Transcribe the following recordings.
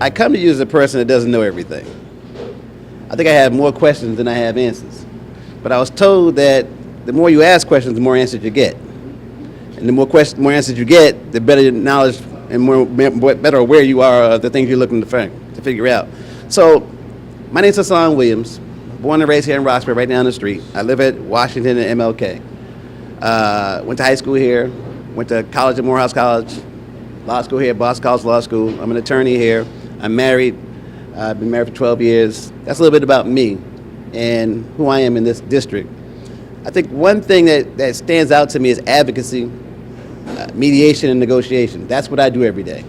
I come to you as a person that doesn't know everything. I think I have more questions than I have answers. But I was told that the more you ask questions, the more answers you get. And the more answers you get, the better your knowledge and better aware you are of the things you're looking to figure out. So, my name's Hassan Williams, born and raised here in Roxbury, right down the street. I live at Washington and MLK. Went to high school here, went to college at Morehouse College, law school here, Boston College Law School. I'm an attorney here. I'm married. I've been married for 12 years. That's a little bit about me and who I am in this district. I think one thing that stands out to me is advocacy, mediation, and negotiation. That's what I do every day,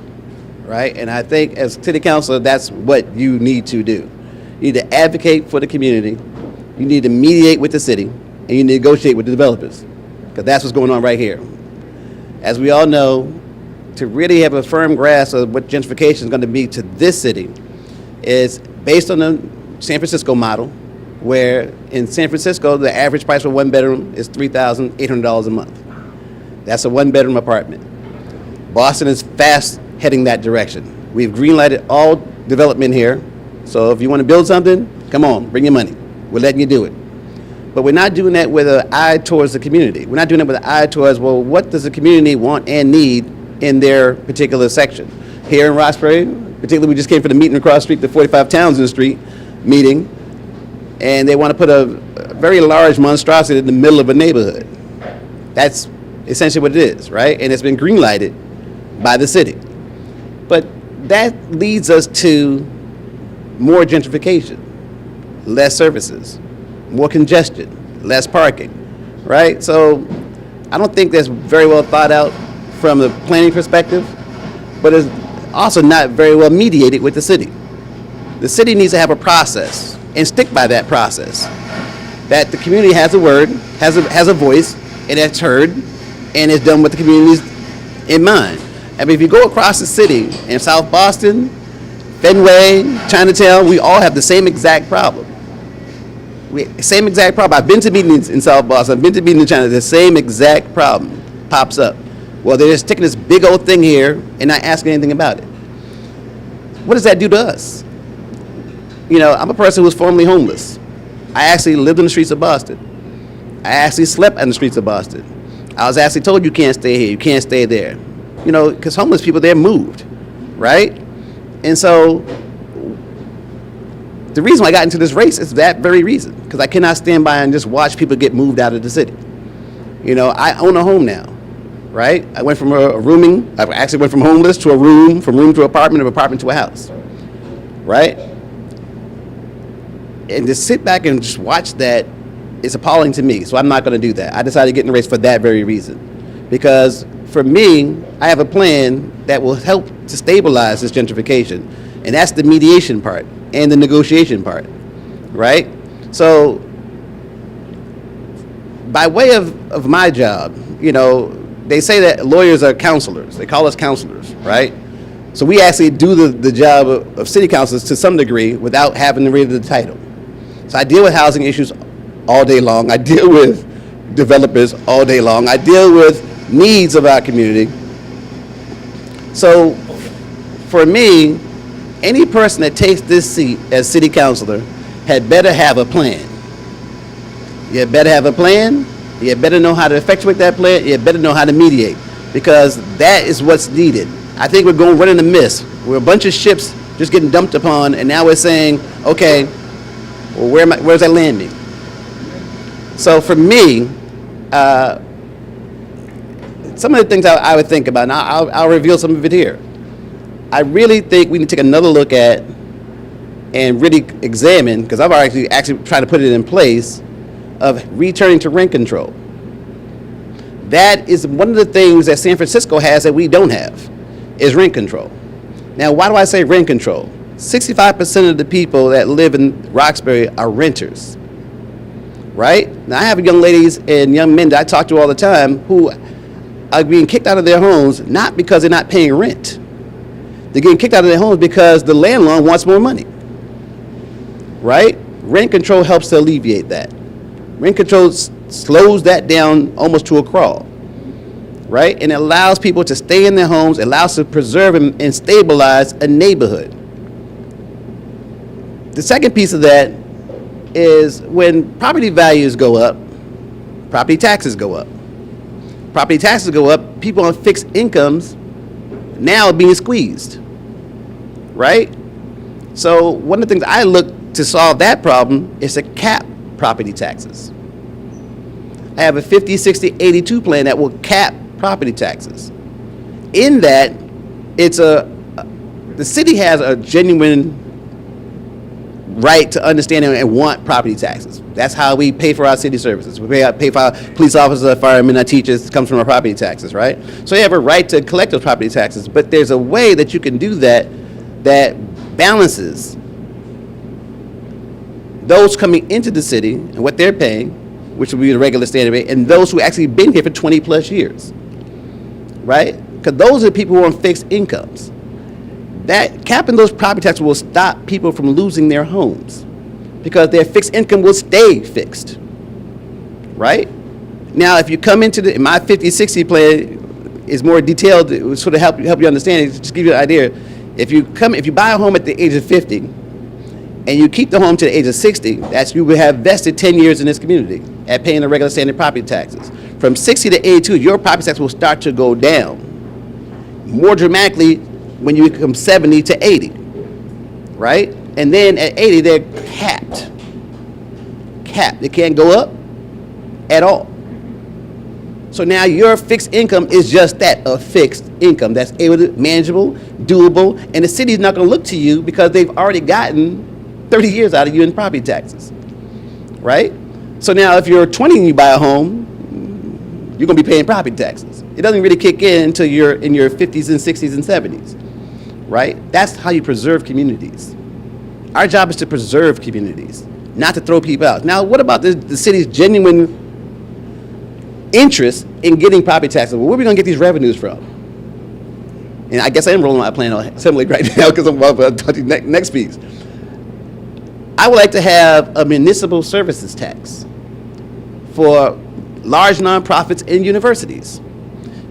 right? And I think as city councilor, that's what you need to do. You need to advocate for the community, you need to mediate with the city, and you need to negotiate with the developers, because that's what's going on right here. As we all know, to really have a firm grasp of what gentrification is going to be to this city is based on the San Francisco model, where in San Francisco, the average price for one bedroom is $3,800 a month. That's a one-bedroom apartment. Boston is fast heading that direction. We've green-lighted all development here, so if you want to build something, come on, bring your money. We're letting you do it. But we're not doing that with an eye towards the community. We're not doing it with an eye towards, well, what does the community want and need in their particular section? Here in Roxbury, particularly, we just came from the meeting across the street, the 45 Townsend Street meeting, and they want to put a very large monstrosity in the middle of a neighborhood. That's essentially what it is, right? And it's been green lighted by the city. But that leads us to more gentrification, less services, more congestion, less parking, right? So I don't think that's very well thought out from the planning perspective, but it's also not very well mediated with the city. The city needs to have a process and stick by that process. That the community has a word, has a voice, and it's heard, and it's done with the communities in mind. I mean, if you go across the city in South Boston, Fenway, Chinatown, we all have the same exact problem. Same exact problem. I've been to meetings in South Boston, I've been to meetings in China, the same exact problem pops up. Well, they're just taking this big old thing here and not asking anything about it. What does that do to us? You know, I'm a person who was formerly homeless. I actually lived in the streets of Boston. I actually slept in the streets of Boston. I was actually told you can't stay here, you can't stay there. You know, because homeless people, they're moved, right? And so the reason why I got into this race is that very reason, because I cannot stand by and just watch people get moved out of the city. You know, I own a home now, right? I went from I actually went from homeless to a room, from room to apartment, of apartment to a house, right? And to sit back and just watch that is appalling to me, so I'm not going to do that. I decided to get in the race for that very reason, because for me, I have a plan that will help to stabilize this gentrification, and that's the mediation part and the negotiation part, right? So by way of my job, you know, they say that lawyers are counselors. They call us counselors, right? So we actually do the job of city councilors to some degree without having to read the title. So I deal with housing issues all day long. I deal with developers all day long. I deal with needs of our community. So for me, any person that takes this seat as city councilor had better have a plan. You better have a plan. You better know how to effectuate that plan. You better know how to mediate, because that is what's needed. I think we're going running a miss. We're a bunch of ships just getting dumped upon, and now we're saying, okay, well, where's that landing? So for me, some of the things I would think about, and I'll reveal some of it here. I really think we need to take another look at and really examine, because I've actually tried to put it in place, of returning to rent control. That is one of the things that San Francisco has that we don't have, is rent control. Now, why do I say rent control? 65% of the people that live in Roxbury are renters, right? Now, I have young ladies and young men that I talk to all the time who are being kicked out of their homes, not because they're not paying rent. They're getting kicked out of their homes because the landlord wants more money, right? Rent control helps to alleviate that. Rent control slows that down almost to a crawl, right? And it allows people to stay in their homes, allows to preserve and stabilize a neighborhood, The second piece of that is when property values go up, property taxes go up. Property taxes go up, people on fixed incomes now are being squeezed, right? So one of the things I look to solve that problem is to cap property taxes. I have a 50, 60, 82 plan that will cap property taxes. In that, the city has a genuine right to understand and want property taxes. That's how we pay for our city services. We pay for our police officers, our firemen, our teachers. It comes from our property taxes, right? So you have a right to collect those property taxes, but there's a way that you can do that balances those coming into the city and what they're paying, which would be the regular standard rate, and those who actually been here for 20 plus years, right? Because those are people who are on fixed incomes. That capping those property taxes will stop people from losing their homes because their fixed income will stay fixed, right? Now, if you come into my 50-60 plan is more detailed, it will sort of help you understand it, just give you an idea. If you buy a home at the age of 50 and you keep the home to the age of 60, you will have vested 10 years in this community at paying the regular standard property taxes. From 60 to 82, your property tax will start to go down more dramatically when you become 70 to 80, right? And then at 80, they're capped. They can't go up at all. So now your fixed income is just that, a fixed income that's manageable, doable, and the city's not going to look to you because they've already gotten 30 years out of you in property taxes, right? So now if you're 20 and you buy a home, you're going to be paying property taxes. It doesn't really kick in until you're in your 50s and 60s and 70s, right? That's how you preserve communities. Our job is to preserve communities, not to throw people out. Now, what about the city's genuine interest in getting property taxes? Well, where are we going to get these revenues from? And I guess I am rolling my plan on assembly right now because I'm about to talk to you next piece. I would like to have a municipal services tax for large nonprofits and universities.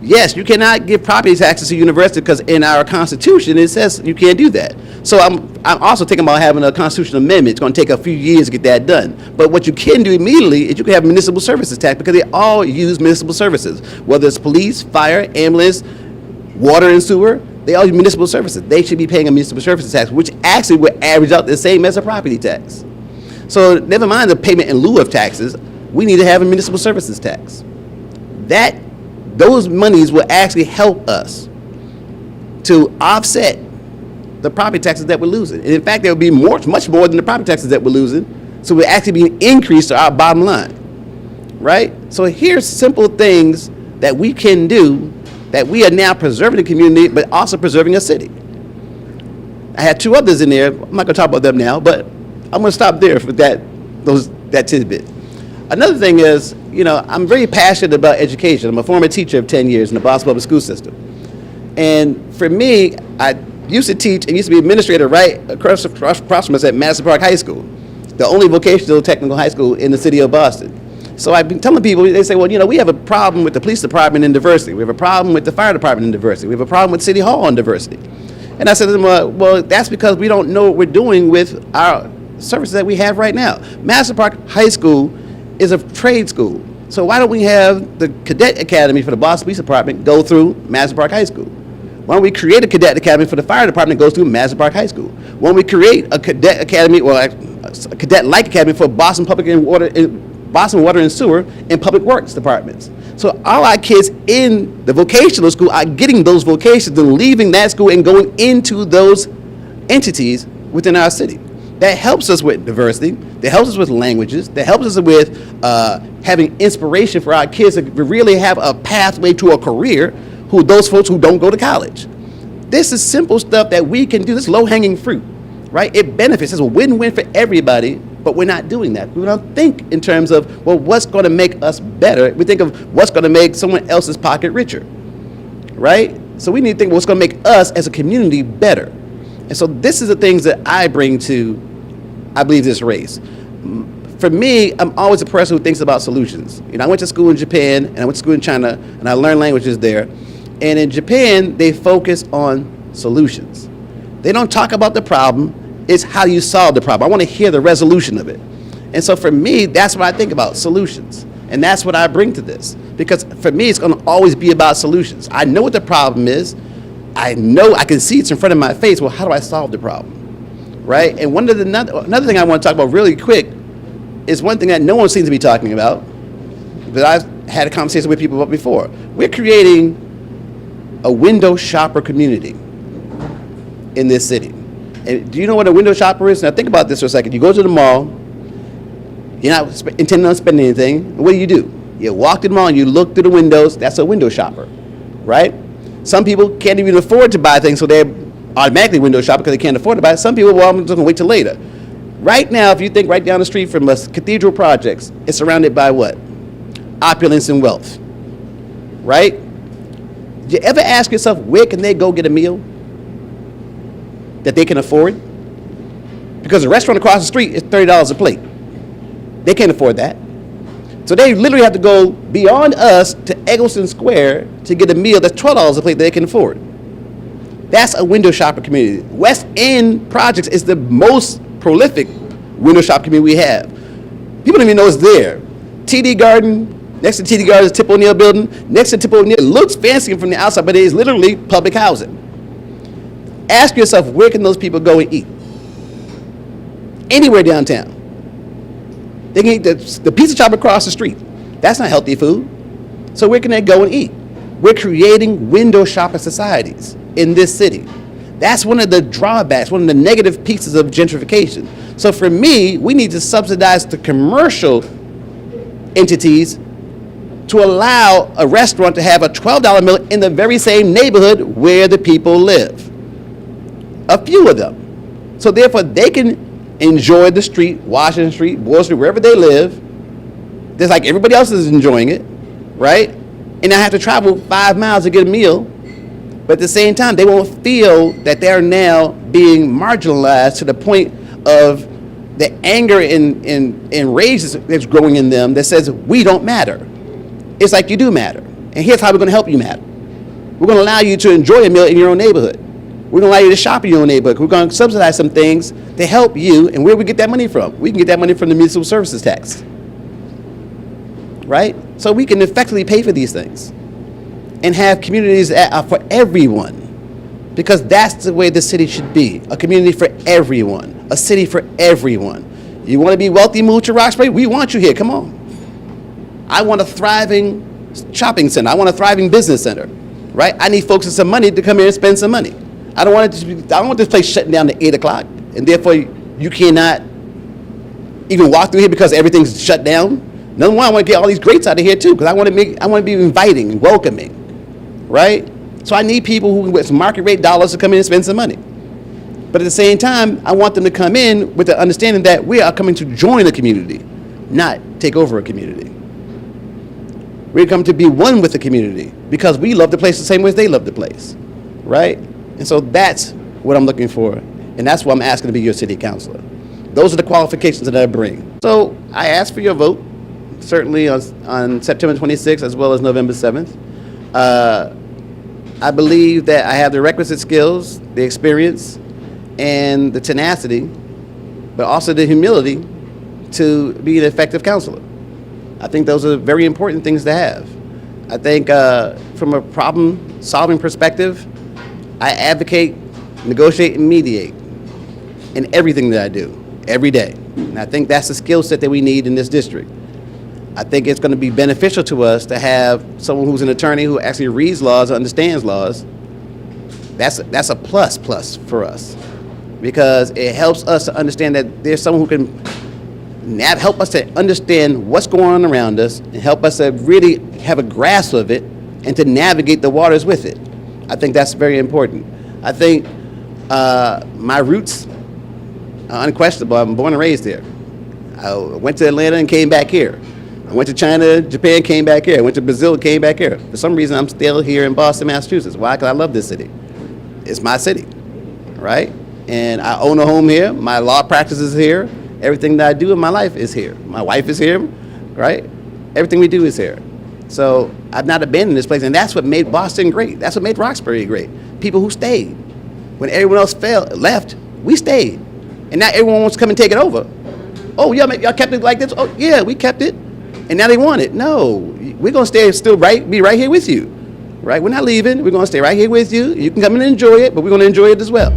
Yes, you cannot give property taxes to universities because in our Constitution it says you can't do that. So I'm also thinking about having a constitutional amendment. It's going to take a few years to get that done. But what you can do immediately is you can have municipal services tax because they all use municipal services, whether it's police, fire, ambulance, water and sewer. They all use municipal services. They should be paying a municipal services tax, which actually would average out the same as a property tax. So never mind the payment in lieu of taxes, we need to have a municipal services tax. Those monies will actually help us to offset the property taxes that we're losing. And in fact, there will be much more than the property taxes that we're losing. So we're actually being increased to our bottom line, right? So here's simple things that we can do that we are now preserving the community, but also preserving a city. I had two others in there. I'm not gonna talk about them now, but I'm gonna stop there for that tidbit. Another thing is, I'm very passionate about education. I'm a former teacher of 10 years in the Boston Public School System. And for me, I used to teach and used to be administrator right across from us at Madison Park High School, the only vocational technical high school in the city of Boston. So I've been telling people, they say, well, we have a problem with the police department and diversity. We have a problem with the fire department and diversity. We have a problem with City Hall and diversity. And I said to them, well, that's because we don't know what we're doing with our services that we have right now. Madison Park High School is a trade school. So why don't we have the cadet academy for the Boston Police Department go through Madison Park High School? Why don't we create a cadet academy for the fire department that goes through Madison Park High School? Why don't we create a cadet academy, or a cadet-like academy for Boston Water and Sewer and Public Works departments? So all our kids in the vocational school are getting those vocations and leaving that school and going into those entities within our city. That helps us with diversity, that helps us with languages, that helps us with having inspiration for our kids to really have a pathway to a career, those folks who don't go to college. This is simple stuff that we can do. This low-hanging fruit, right? It benefits. It's a win-win for everybody, but we're not doing that. We don't think in terms of, well, what's going to make us better? We think of what's going to make someone else's pocket richer, right? So we need to think what's going to make us as a community better. And so this is the things that I bring to, I believe, this race. For me, I'm always a person who thinks about solutions. I went to school in Japan and I went to school in China and I learned languages there. And in Japan, they focus on solutions. They don't talk about the problem. It's how you solve the problem. I want to hear the resolution of it. And so for me, that's what I think about, solutions. And that's what I bring to this. Because for me, it's going to always be about solutions. I know what the problem is. I know I can see it's in front of my face. Well, how do I solve the problem? Right? And another thing I want to talk about really quick is one thing that no one seems to be talking about, that I've had a conversation with people about before. We're creating a window shopper community in this city. And do you know what a window shopper is? Now think about this for a second. You go to the mall, you're not intending on spending anything, and what do? You walk to the mall and you look through the windows. That's a window shopper, right? Some people can't even afford to buy things, so they're automatically window shopper because they can't afford to buy it. Some people, well, I'm just gonna wait till later. Right now, if you think right down the street from us, Cathedral Projects, it's surrounded by what? Opulence and wealth, right? Did you ever ask yourself, where can they go get a meal that they can afford? Because the restaurant across the street is $30 a plate. They can't afford that. So they literally have to go beyond us to Eggleston Square to get a meal that's $12 a plate that they can afford. That's a window shopper community. West End Projects is the most prolific window shop community we have. People don't even know it's there. TD Garden, next to TD Garden is Tip O'Neill building. Next to Tip O'Neill, it looks fancy from the outside, but it is literally public housing. Ask yourself, where can those people go and eat? Anywhere downtown. They can eat the pizza shop across the street. That's not healthy food. So where can they go and eat? We're creating window shopper societies in this city. That's one of the drawbacks, one of the negative pieces of gentrification. So for me, we need to subsidize the commercial entities to allow a restaurant to have a $12 meal in the very same neighborhood where the people live. A few of them. So therefore, they can enjoy the street, Washington Street, Board Street, wherever they live, just like everybody else is enjoying it, right? And I have to travel 5 miles to get a meal, but at the same time, they won't feel that they're now being marginalized to the point of the anger and rage that's growing in them that says, we don't matter. It's like you do matter. And here's how we're going to help you matter. We're going to allow you to enjoy a meal in your own neighborhood. We're going to allow you to shop in your own neighborhood. We're going to subsidize some things to help you. And where we get that money from? We can get that money from the municipal services tax. Right? So we can effectively pay for these things and have communities that are for everyone. Because that's the way the city should be. A community for everyone. A city for everyone. You want to be wealthy, move to Roxbury? We want you here. Come on. I want a thriving shopping center. I want a thriving business center. Right? I need folks with some money to come here and spend some money. I don't want this place shutting down at 8 o'clock, and therefore you cannot even walk through here because everything's shut down. Number one, I want to get all these greats out of here too, because I want to be inviting and welcoming, right? So I need people who with some market rate dollars to come in and spend some money. But at the same time, I want them to come in with the understanding that we are coming to join a community, not take over a community. We're coming to be one with the community because we love the place the same way as they love the place, right? And so that's what I'm looking for, and that's why I'm asking to be your city councilor. Those are the qualifications that I bring. So I ask for your vote, certainly on September 26th as well as November 7th. I believe that I have the requisite skills, the experience, and the tenacity, but also the humility to be an effective councilor. I think those are very important things to have. I think from a problem-solving perspective, I advocate, negotiate, and mediate in everything that I do, every day. And I think that's the skill set that we need in this district. I think it's going to be beneficial to us to have someone who's an attorney who actually reads laws, understands laws. That's a plus for us, because it helps us to understand that there's someone who can help us to understand what's going on around us and help us to really have a grasp of it and to navigate the waters with it. I think that's very important. I think my roots are unquestionable. I'm born and raised here. I went to Atlanta and came back here. I went to China, Japan, came back here. I went to Brazil, came back here. For some reason, I'm still here in Boston, Massachusetts. Why? Because I love this city. It's my city, right? And I own a home here. My law practice is here. Everything that I do in my life is here. My wife is here, right? Everything we do is here. So I've not abandoned this place, and that's what made Boston great. That's what made Roxbury great. People who stayed. When everyone else left, we stayed. And now everyone wants to come and take it over. Oh, yeah, y'all kept it like this? Oh, yeah, we kept it. And now they want it. No, we're going to stay be right here with you. Right? We're not leaving. We're going to stay right here with you. You can come and enjoy it, but we're going to enjoy it as well.